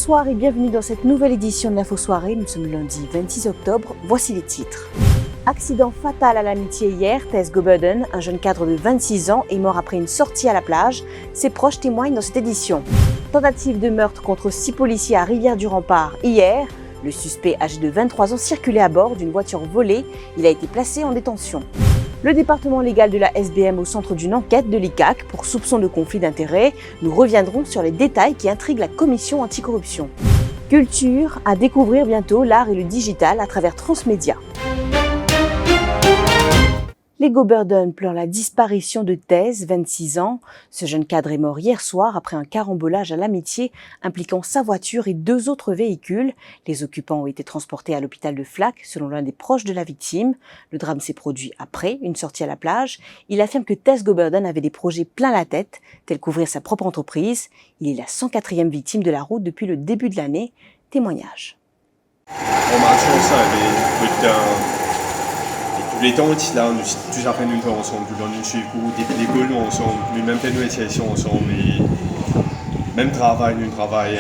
Bonsoir et bienvenue dans cette nouvelle édition de l'Info Soirée. Nous sommes lundi 26 octobre. Voici les titres. Accident fatal à l'Amitié hier. Tess Goberden, un jeune cadre de 26 ans, est mort après une sortie à la plage. Ses proches témoignent dans cette édition. Tentative de meurtre contre 6 policiers à Rivière-du-Rempart hier. Le suspect âgé de 23 ans circulait à bord d'une voiture volée. Il a été placé en détention. Le département légal de la SBM au centre d'une enquête de l'ICAC pour soupçon de conflit d'intérêts. Nous reviendrons sur les détails qui intriguent la commission anticorruption. Culture, à découvrir bientôt l'art et le digital à travers Transmédia. Les Goberden pleurent la disparition de Tess, 26 ans. Ce jeune cadre est mort hier soir après un carambolage à l'Amitié impliquant sa voiture et 2 autres véhicules. Les occupants ont été transportés à l'hôpital de Flac, selon l'un des proches de la victime. Le drame s'est produit après une sortie à la plage. Il affirme que Tess Goberden avait des projets plein la tête, tels qu'ouvrir sa propre entreprise. Il est la 104e victime de la route depuis le début de l'année. Témoignage. Tous les temps, là, nous tous après nous sommes ensemble, nous nous suivons depuis l'école nous ensemble, nous même nous étions ensemble, et même travail, nous travaillons,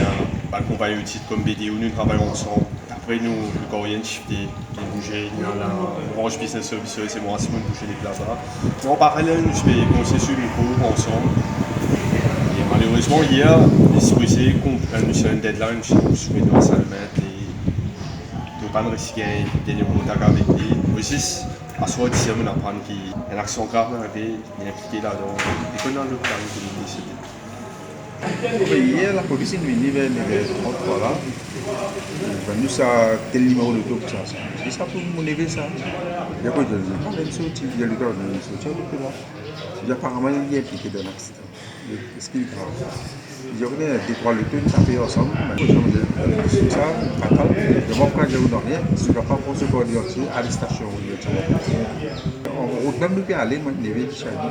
par compagnie de titres comme BDO, nous travaillons ensemble. Après nous, le Coréen shifté, qui bougeait, Orange Business Services, c'est moi aussi, nous bougeons les places là. En parallèle, nous faisons concession du cours ensemble. Et malheureusement, hier, les policiers comprennent, nous avons une deadline, nous sommes dans 5 mètres, et nous pas de risquer de contact avec lui. Aussi, à ce moment-ci, on apprend qu'il y a une action grave dans la vie, il est impliqué là-dedans. Et qu'on a le plan de l'université. Hier, la police est venue vers les 33 là. Nous avons tel numéro de top ça. C'est ça pour mon éveil ça. Il y a quoi de dire? Il y a une sortie, il y a le temps de sortir depuis là. Il y a apparemment il est impliqué dans l'accident. Est-ce qu'il est grave? Il y a des 3 lutteurs qui tapent ensemble. C'est ça, fatal. Je m'en prends, je vous donne rien. Je ne vais pas pour se coordonner à la station. En route, même depuis aller, moi, je vais chez là-bas.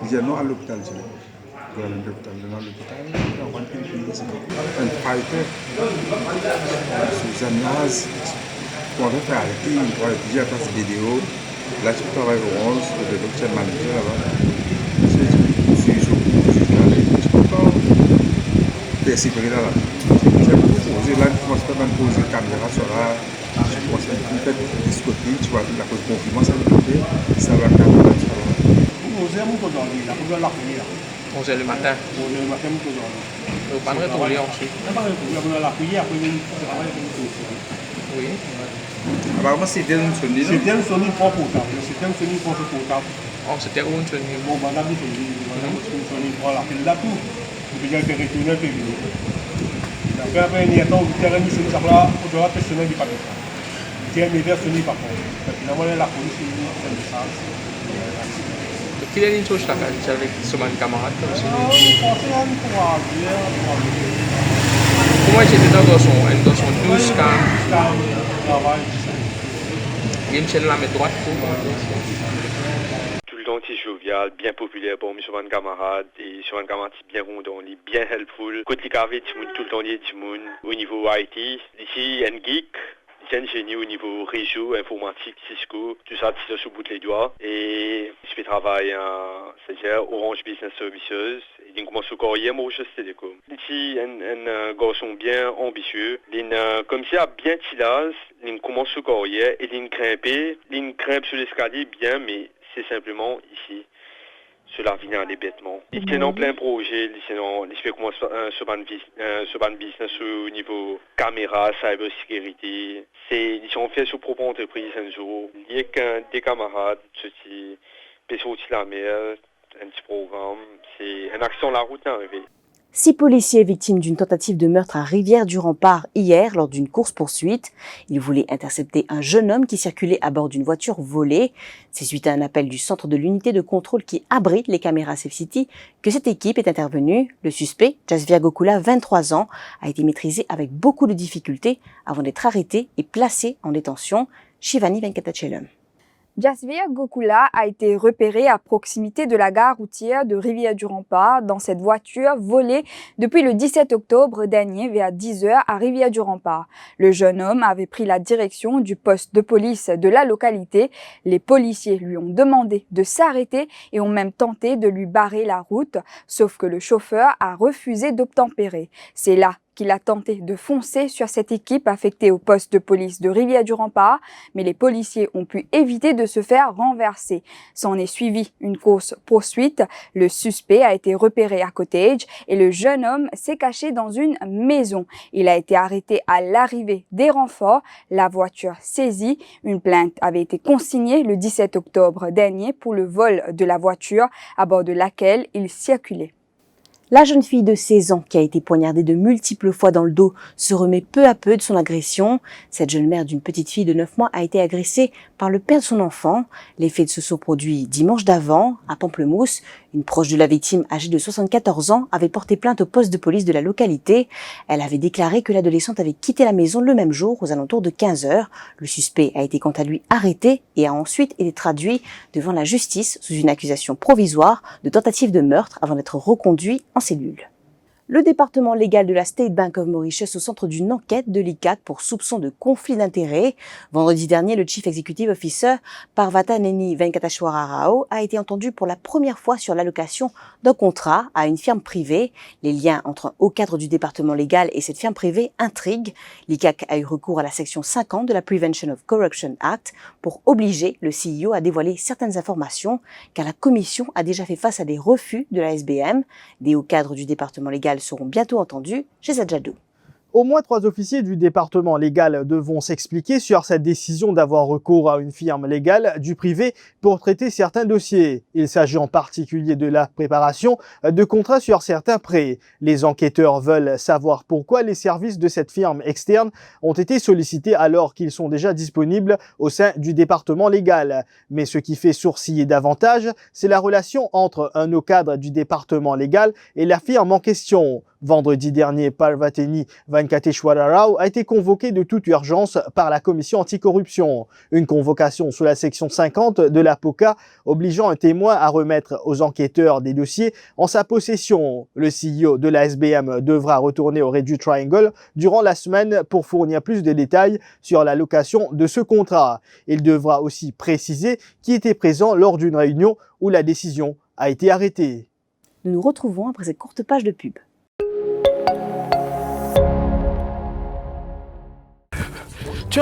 Je dis non à l'hôpital. Dans l'hôpital, on va un fighter, Suzanne Naz, qu'on va faire arrêter, il va déjà faire cette vidéo. Là, tu travailles au 11, le docteur manager là-bas. Persévérer là. J'ai là, je commence à poser la caméra sur là. Je commence à faire discuter, tu vois, la cause de compliment, ça va côté, ça va caméra sur là. 11h le matin. 11h le matin, je Vous ne pas retourner ensuite. Oui. Apparemment, c'était une sonnerie. C'était une sonnerie propre portable. C'était une sonnerie propre portable. Oh, c'était où une sonnerie? Bon, madame, une sonnerie, voilà. Elle l'a tout. Déjà été retourné, puis venu. Après, il y a un temps où il y a une sonnerie, ça va, on doit personnel du papier. Il y a une sonnerie par contre. Finalement, la police est venue faire le sens. Quelle est l'inchose là avec son camarade aussi? Comment était dans son 12 cas? Il y a une chaîne là, mais droite pour Tout le temps, c'est jovial, bien populaire pour mes souvent camarades, et souvent camarades bien rondants, bien helpful. Côté carré, tout le temps, au niveau IT, ici, un geek. C'est un génie au niveau réseau, informatique, Cisco, tout ça, c'est sous bout de les doigts. Et je fais travail c'est-à-dire Orange Business Services. Et il commence au Coréen, moi, je sais quoi. Ici, un garçon bien ambitieux. Comme ça, bien tilage, il commence au Coréen et il grimpe sur l'escalier bien, mais c'est simplement ici. Cela vient des bêtements. Il est en plein projet, il fait commencer sur un business au niveau caméra, cybersécurité. Ils sont faits sur propre entreprise un jour. Il y a qu'un des camarades, qui peut sortir la mer, un petit programme. C'est une action la route arrivée. 6 policiers victimes d'une tentative de meurtre à Rivière-du-Rempart hier lors d'une course-poursuite. Ils voulaient intercepter un jeune homme qui circulait à bord d'une voiture volée. C'est suite à un appel du centre de l'unité de contrôle qui abrite les caméras Safe City que cette équipe est intervenue. Le suspect, Jasvir Gokula, 23 ans, a été maîtrisé avec beaucoup de difficultés avant d'être arrêté et placé en détention. Shivani Venkatachelum. Jasvir Gokula a été repéré à proximité de la gare routière de Rivière-du-Rempart dans cette voiture volée depuis le 17 octobre dernier vers 10h à Rivière-du-Rempart. Le jeune homme avait pris la direction du poste de police de la localité. Les policiers lui ont demandé de s'arrêter et ont même tenté de lui barrer la route, sauf que le chauffeur a refusé d'obtempérer. C'est là lorsqu'il a tenté de foncer sur cette équipe affectée au poste de police de Rivière-du-Rempart, mais les policiers ont pu éviter de se faire renverser. S'en est suivi une course-poursuite. Le suspect a été repéré à Cottage et le jeune homme s'est caché dans une maison. Il a été arrêté à l'arrivée des renforts. La voiture saisie. Une plainte avait été consignée le 17 octobre dernier pour le vol de la voiture à bord de laquelle il circulait. La jeune fille de 16 ans qui a été poignardée de multiples fois dans le dos se remet peu à peu de son agression. Cette jeune mère d'une petite fille de 9 mois a été agressée par le père de son enfant. Les faits se sont produits dimanche d'avant à Pamplemousse. Une proche de la victime, âgée de 74 ans, avait porté plainte au poste de police de la localité. Elle avait déclaré que l'adolescente avait quitté la maison le même jour aux alentours de 15 heures. Le suspect a été quant à lui arrêté et a ensuite été traduit devant la justice sous une accusation provisoire de tentative de meurtre avant d'être reconduit en cellule. Le département légal de la State Bank of Mauritius au centre d'une enquête de l'ICAT pour soupçon de conflit d'intérêts. Vendredi dernier, le Chief Executive Officer, Parvathaneni Venkateshwara Rao, a été entendu pour la première fois sur l'allocation d'un contrat à une firme privée. Les liens entre un haut cadre du département légal et cette firme privée intriguent. L'ICAT a eu recours à la section 50 de la Prevention of Corruption Act pour obliger le CEO à dévoiler certaines informations, car la commission a déjà fait face à des refus de la SBM. Des hauts cadres du département légal seront bientôt entendus chez Adjadou. Au moins 3 officiers du département légal devront s'expliquer sur cette décision d'avoir recours à une firme légale du privé pour traiter certains dossiers. Il s'agit en particulier de la préparation de contrats sur certains prêts. Les enquêteurs veulent savoir pourquoi les services de cette firme externe ont été sollicités alors qu'ils sont déjà disponibles au sein du département légal. Mais ce qui fait sourciller davantage, c'est la relation entre un haut cadre du département légal et la firme en question. Vendredi dernier, Parvathaneni Venkateshwara Rao a été convoqué de toute urgence par la commission anticorruption. Une convocation sous la section 50 de la POCA obligeant un témoin à remettre aux enquêteurs des dossiers en sa possession. Le CEO de la SBM devra retourner au Redwood Triangle durant la semaine pour fournir plus de détails sur la location de ce contrat. Il devra aussi préciser qui était présent lors d'une réunion où la décision a été arrêtée. Nous nous retrouvons après cette courte page de pub.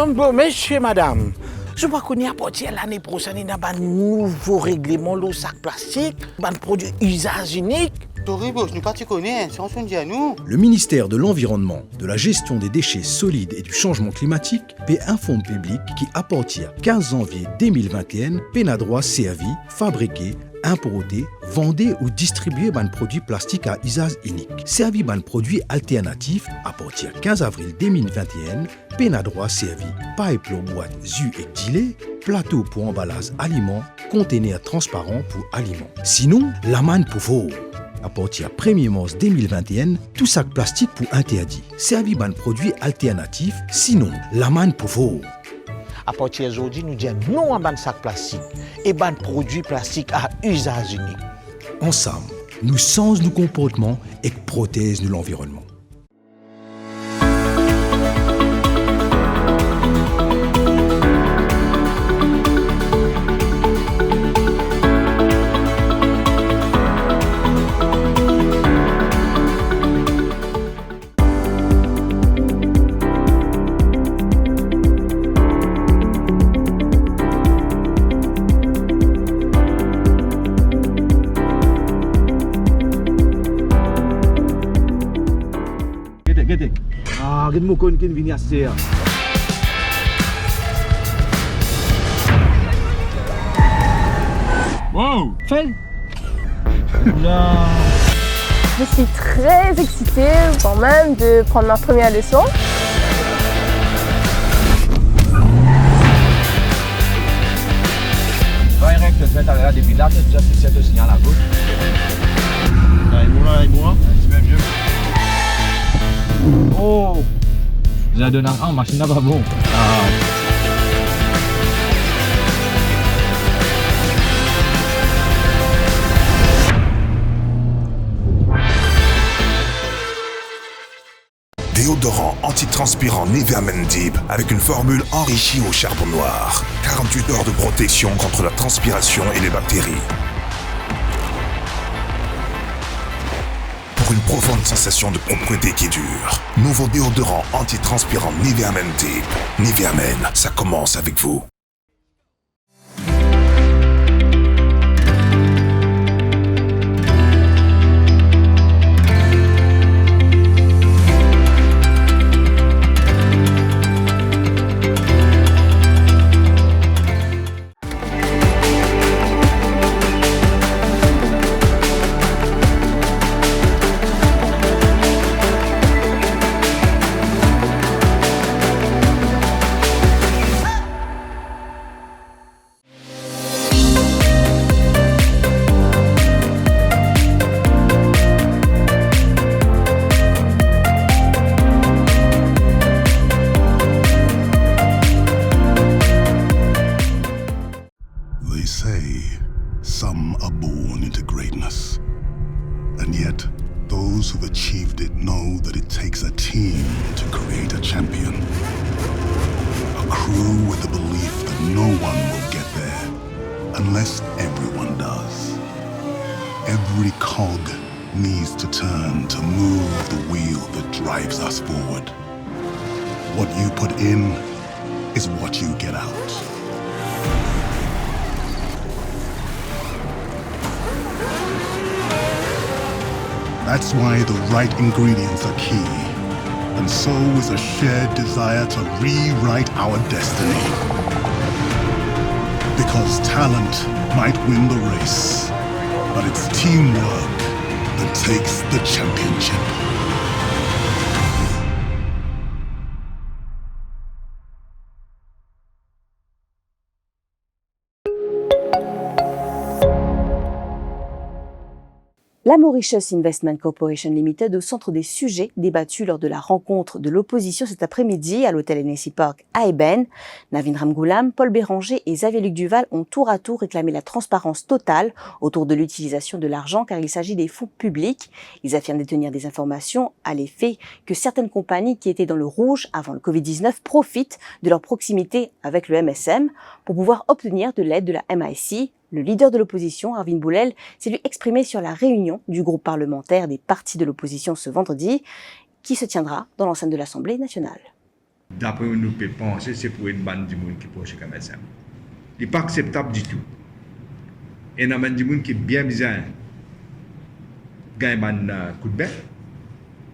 Bon, monsieur, madame, je crois qu'on y a partir l'année prochaine, il y a un nouveau règlement de sac plastique, un produit usage unique. Toribos, nous pas te connaissons, c'est en son à nous. Le ministère de l'Environnement, de la Gestion des déchets solides et du changement climatique paie un fonds public qui, à partir du 15 janvier 2021, peine à droit servi, fabriqué, importer, vendre ou distribuer un produit plastique à usage unique. Servi un produit alternatif à partir du 15 avril 2021, peine à droit servi, pipe pour boîte, jus et gilet, plateau pour emballage aliments, conteneur transparent pour aliments. Sinon, la manne pour vous. À partir du 1er mars 2021, tout sac plastique pour interdit. Servi un produit alternatif, sinon, la manne pour vous. À partir d'aujourd'hui, nous disons non à un sac plastique et un produit plastique à usage unique. Ensemble, nous changeons nos comportements et protégeons l'environnement. Gede mo kon kin vini aser. Wow, Fais. Je suis très excitée quand même de prendre ma première leçon. Direct, je vais t'arrêter depuis là, tu as fait ce signal à gauche. Là, et moi. C'est même mieux. Oh! Vous avez donné un machine là, bravo. Déodorant antitranspirant Nivea Men Deep avec une formule enrichie au charbon noir. 48 heures de protection contre la transpiration et les bactéries. Pour pour une profonde sensation de propreté qui dure. Nouveau déodorant antitranspirant Nivea Men Deep. Nivea Men, ça commence avec vous. They say some are born into greatness. And yet, those who've achieved it know that it takes a team to create a champion. A crew with the belief that no one will get there unless everyone does. Every cog needs to turn to move the wheel that drives us forward. What you put in is what you get out. That's why the right ingredients are key. And so is a shared desire to rewrite our destiny. Because talent might win the race, but it's teamwork that takes the championship. La Mauritius Investment Corporation Limited au centre des sujets débattus lors de la rencontre de l'opposition cet après-midi à l'hôtel NSC Park à Eben. Navin Ramgoolam, Paul Béranger et Xavier-Luc Duval ont tour à tour réclamé la transparence totale autour de l'utilisation de l'argent car il s'agit des fonds publics. Ils affirment détenir des informations à l'effet que certaines compagnies qui étaient dans le rouge avant le Covid-19 profitent de leur proximité avec le MSM pour pouvoir obtenir de l'aide de la MIC. Le leader de l'opposition, Arvin Boulel, s'est lui exprimé sur la réunion du groupe parlementaire des partis de l'opposition ce vendredi, qui se tiendra dans l'enceinte de l'Assemblée nationale. D'après nous pouvons penser, c'est pour une bande de monde qui proche de MSM. Ce n'est pas acceptable du tout. Et il y a des gens qui bien besoin de gagner un coup de bec.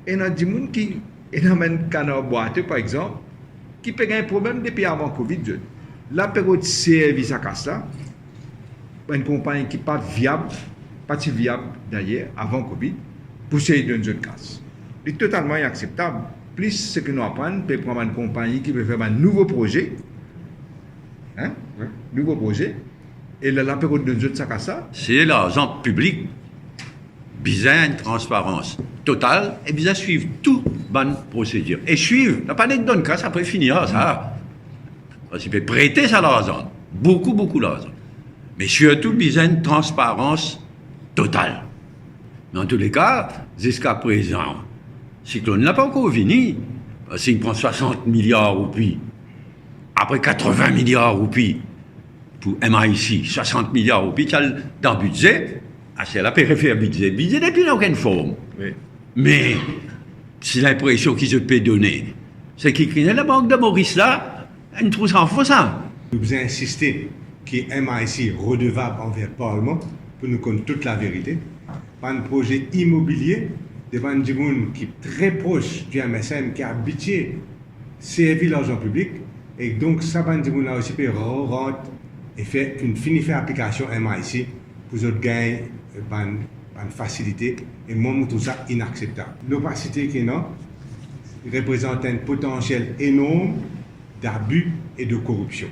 Et il y a des gens qui ont un canard boiteux, par exemple, qui peut gagner un problème depuis avant Covid. La période de service à Cassa, une compagnie qui n'est pas viable, pas si viable d'ailleurs, avant Covid, pour essayer d'une zone casse. C'est totalement inacceptable. Plus ce que nous apprenons, peut prendre une compagnie qui veut faire un nouveau projet, et la période d'une zone casse. C'est l'argent public, besoin de transparence totale, et besoin de suivre toute bonne procédure. Et suivre, n'a pas d'être donne casse après finir ça. Il peut prêter ça l'argent, beaucoup l'argent. Mais surtout, besoin de transparence totale. Dans tous les cas, jusqu'à présent, Cyclone n'a pas encore fini. S'il prend 60 milliards roupies, après 80 milliards roupies pour MIC, 60 milliards roupies, dans le budget, c'est la périphérie budget. Le budget n'est plus dans aucune forme. Oui. Mais, c'est l'impression qu'ils se peut donner. C'est qu'ils crient la banque de Maurice là, une trousse en faux ça. Nous avons insisté qui est MIC redevable envers le Parlement pour nous connaître toute la vérité. Par un projet immobilier de Bandimoun qui est très proche du MSM, qui a habitué servir l'argent public. Et donc, ça, Bandimoun a aussi pu rentrer et faire une finie application MIC pour autres gagner une facilité. Et moi, je trouve ça inacceptable. L'opacité qui est là représente un potentiel énorme d'abus et de corruption.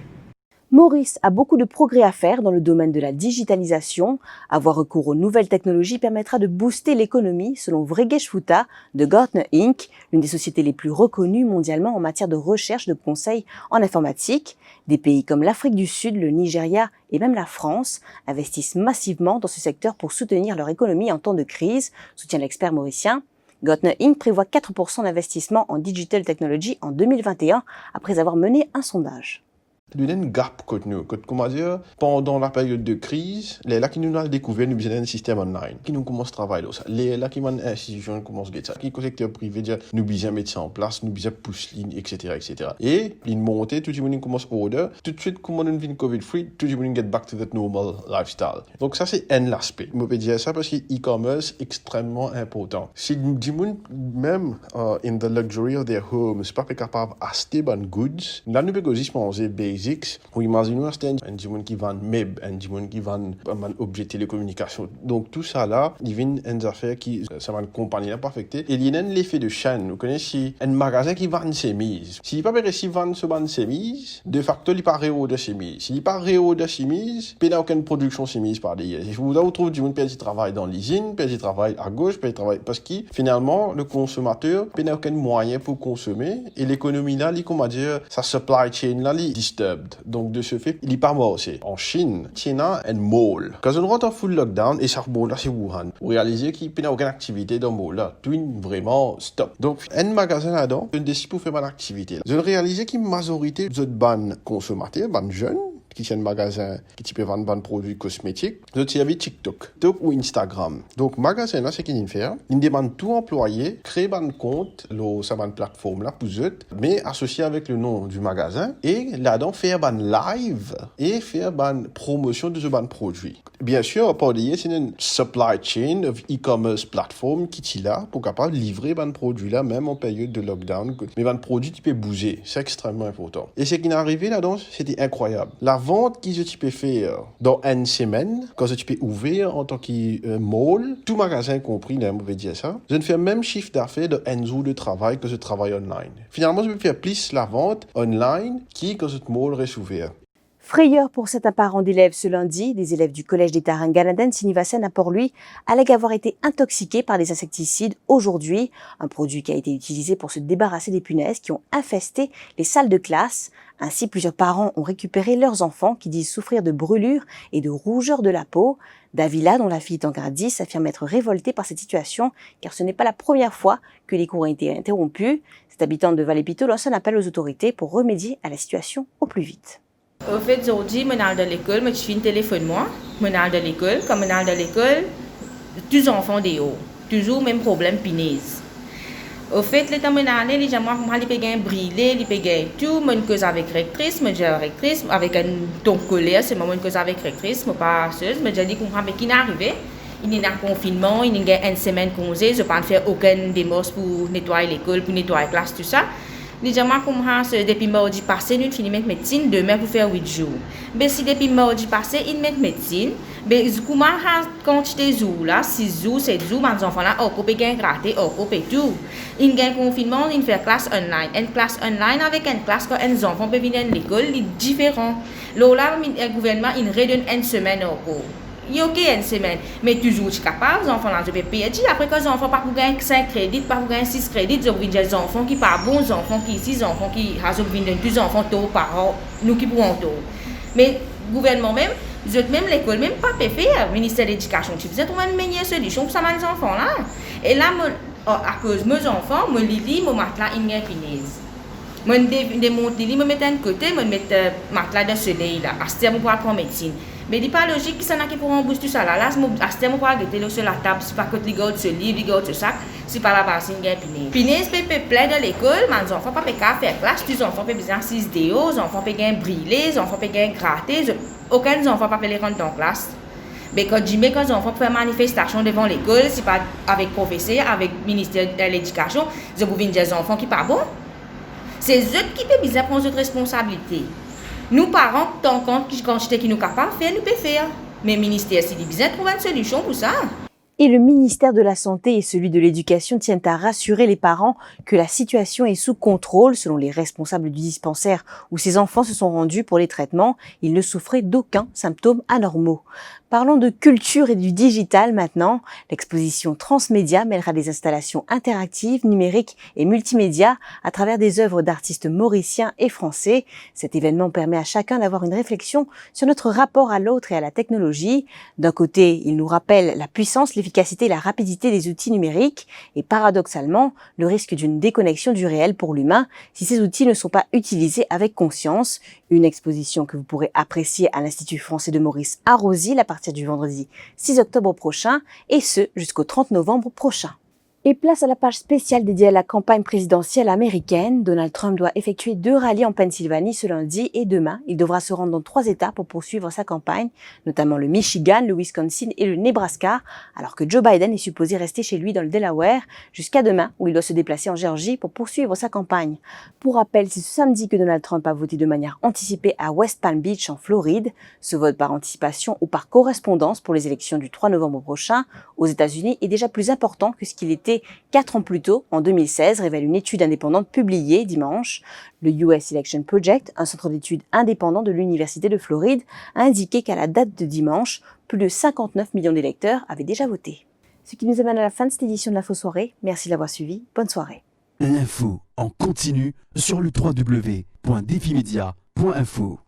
Maurice a beaucoup de progrès à faire dans le domaine de la digitalisation. Avoir recours aux nouvelles technologies permettra de booster l'économie, selon Vregesh Futa de Gartner Inc., l'une des sociétés les plus reconnues mondialement en matière de recherche de conseils en informatique. Des pays comme l'Afrique du Sud, le Nigeria et même la France investissent massivement dans ce secteur pour soutenir leur économie en temps de crise, soutient l'expert mauricien. Gartner Inc. prévoit 4% d'investissement en digital technology en 2021 après avoir mené un sondage. Il y a un gap côté nous. Comment dire, pendant la période de crise, les là qui nous a découvert, nous besoin d'un système online, qui nous commence à travailler là. Les là qui m'ont institution commence à ça, qui le secteur privé dire, nous besoin mettre ça en place, nous besoin pousser ligne, etc., etc. Et il monte, tout le monde commence à order, tout de suite, comme on vient COVID-free, tout le monde get back to that normal lifestyle. Donc ça, c'est un aspect. Je peux dire ça parce que e-commerce est extrêmement important. Si du monde, même in the luxury of their homes, pas capable d'acheter des goods, là, nous pouvons aussi penser basics, ou imaginons un du monde qui vend meubles, un du monde qui vend un objet de télécommunication. Donc tout ça là, il vient une affaire qui, ça va une compagnie là pas affectée. Et il y a un effet de chaîne. Vous connaissez un magasin qui vend ses mises. S'il n'est pas réussi à vendre ses mises, de facto, il n'est pas réau de ses mises. S'il n'est pas réau de ses mises, il n'y a aucune production de ses mises par derrière. Vous trouvez du monde qui travaille dans l'usine, qui travaille à gauche, qui travaille parce que finalement, le consommateur n'a aucun moyen pour consommer et l'économie là, comment dire, sa supply chain là, il est disturbed. Donc de ce fait, il n'est pas mort aussi. En Chine, China est un mall. Quand on rentre en full lockdown, et ça mall là, c'est Wuhan. Vous réalisez qu'il n'y a aucune activité dans le mall là. Tout vraiment stop. Donc, un magasin là-dedans, on décide pour faire une activité. Je réalisais qu'une majorité de bonnes consommateurs, bonnes jeunes, qui tiennent un magasin qui peut vendre des produits cosmétiques, d'autres il y TikTok ou Instagram. Donc, magasin là, c'est qu'il fait. Il demande tout employé, créer un compte, sur une plateforme là, pour eux, mais associé avec le nom du magasin, et là-dedans, faire un live et faire une promotion de ce produit. Bien sûr, pour dire, c'est une supply chain of e-commerce platform qui est là pour capable livrer un produit là, même en période de lockdown. Mais un produit qui peut bouger, c'est extrêmement important. Et ce qui est arrivé là-dedans, c'était incroyable. La vente qu'ils tu peux faire dans une semaine, quand tu peux ouvrir en tant que mall, tout magasin compris, là, on peut dire ça, je ne fais même chiffre d'affaires de un jour de travail que je travaille online. Finalement, je peux faire plus la vente online quand ce mall reste ouvert. Frayeur pour certains parents d'élèves ce lundi, des élèves du collège d'État Ranganaden Sinivasen a pour lui allègue avoir été intoxiqués par des insecticides aujourd'hui, un produit qui a été utilisé pour se débarrasser des punaises qui ont infesté les salles de classe. Ainsi, plusieurs parents ont récupéré leurs enfants qui disent souffrir de brûlures et de rougeurs de la peau. Davila, dont la fille est en grade 10, affirme être révoltée par cette situation car ce n'est pas la première fois que les cours ont été interrompus. Cette habitante de Vallée-Pito lance un appel aux autorités pour remédier à la situation au plus vite. Au fait, aujourd'hui, je suis dans l'école, je fais un téléphone, moi. Je suis dans l'école, comme je suis dans l'école, tous les enfants des hauts. Toujours le même problème, punaise. Au fait, les temps où les gens peuvent brûler, ils peuvent tout. Je cause avec rectrice, je dis rectrice, avec un ton colère, c'est moi cause avec rectrice, je ne pas passeuse, je dis qu'il est arrivé. Il y a un confinement, il y a une semaine congé, je ne peux pas faire aucune démarche pour nettoyer l'école, pour nettoyer la classe, tout ça. Les gens commencent depuis mardi passé, nous finissons mettre médecine, demain pour faire 8 jours. Mais si depuis mardi passé, ils mettent médecine, mais comment quantité de jours là, 6 jours, 7 jours, les enfants là, on peut gagner gratter, on peut tout. Ils gagnent confinement, ils font classe online. Une classe online avec une classe quand les enfants peuvent venir à l'école, c'est différent. Là, le gouvernement, il redonne une semaine au cours. Il y a une semaine, mais toujours capable, les enfants là, je peux payer. Après que les enfants pas pour gagner 5 crédits, pas pour gagner 6 crédits, ils ont des enfants qui pas bons, des enfants qui 6 enfants qui ont deux enfants tôt par an, nous qui pourrons tôt. Mais le gouvernement même, même l'école même pas peut faire, le ministère de l'Éducation, tu faisais trouver une meilleure solution pour ça, mes enfants là. Et là, à cause de mes enfants, je lis, je matelas, il y a une punaise. Je démonte les lits, je mets un côté, je mets matelas de soleil là, à ce terme pour prendre médecine. Mais il n'est pas logique que ça n'a pour rembourser tout ça là. Là, à ce terme pour arrêter sur la table, c'est pas que les gars se livre, les gars se sac, c'est pas la base, il y a une punaise. Punaise peut plein dans l'école, mais les enfants peuvent pas faire classe, les enfants peuvent bien 6 déos, les enfants peuvent brûler, les enfants peuvent gratter, aucun enfant ne peut les rentrer en classe. Mais quand les enfants peuvent faire manifestation devant l'école, c'est pas avec le professeur, avec le ministère de l'Éducation, ils ont des enfants qui ne sont pas bons. C'est eux qui peuvent bien prendre cette responsabilité. Nous, parents, tant qu'on quantité qui nous capable de faire, nous pouvons faire. Mais le ministère, s'il bien trouver une solution pour ça. Et le ministère de la Santé et celui de l'Éducation tiennent à rassurer les parents que la situation est sous contrôle. Selon les responsables du dispensaire où ces enfants se sont rendus pour les traitements, ils ne souffraient d'aucun symptôme anormaux. Parlons de culture et du digital maintenant. L'exposition Transmédia mêlera des installations interactives, numériques et multimédia à travers des œuvres d'artistes mauriciens et français. Cet événement permet à chacun d'avoir une réflexion sur notre rapport à l'autre et à la technologie. D'un côté, il nous rappelle la puissance, l'efficacité l'efficacité et la rapidité des outils numériques et paradoxalement le risque d'une déconnexion du réel pour l'humain si ces outils ne sont pas utilisés avec conscience. Une exposition que vous pourrez apprécier à l'Institut français de Maurice à Rosil à partir du vendredi 6 octobre prochain et ce jusqu'au 30 novembre prochain. Et place à la page spéciale dédiée à la campagne présidentielle américaine. Donald Trump doit effectuer 2 rallyes en Pennsylvanie ce lundi et demain. Il devra se rendre dans 3 États pour poursuivre sa campagne, notamment le Michigan, le Wisconsin et le Nebraska, alors que Joe Biden est supposé rester chez lui dans le Delaware jusqu'à demain où il doit se déplacer en Géorgie pour poursuivre sa campagne. Pour rappel, c'est ce samedi que Donald Trump a voté de manière anticipée à West Palm Beach en Floride. Ce vote par anticipation ou par correspondance pour les élections du 3 novembre prochain aux États-Unis est déjà plus important que ce qu'il était 4 ans plus tôt, en 2016, révèle une étude indépendante publiée dimanche. Le US Election Project, un centre d'études indépendant de l'Université de Floride, a indiqué qu'à la date de dimanche, plus de 59 millions d'électeurs avaient déjà voté. Ce qui nous amène à la fin de cette édition de l'Info Soirée. Merci de l'avoir suivi. Bonne soirée. L'info en continu sur le www.defimedia.info.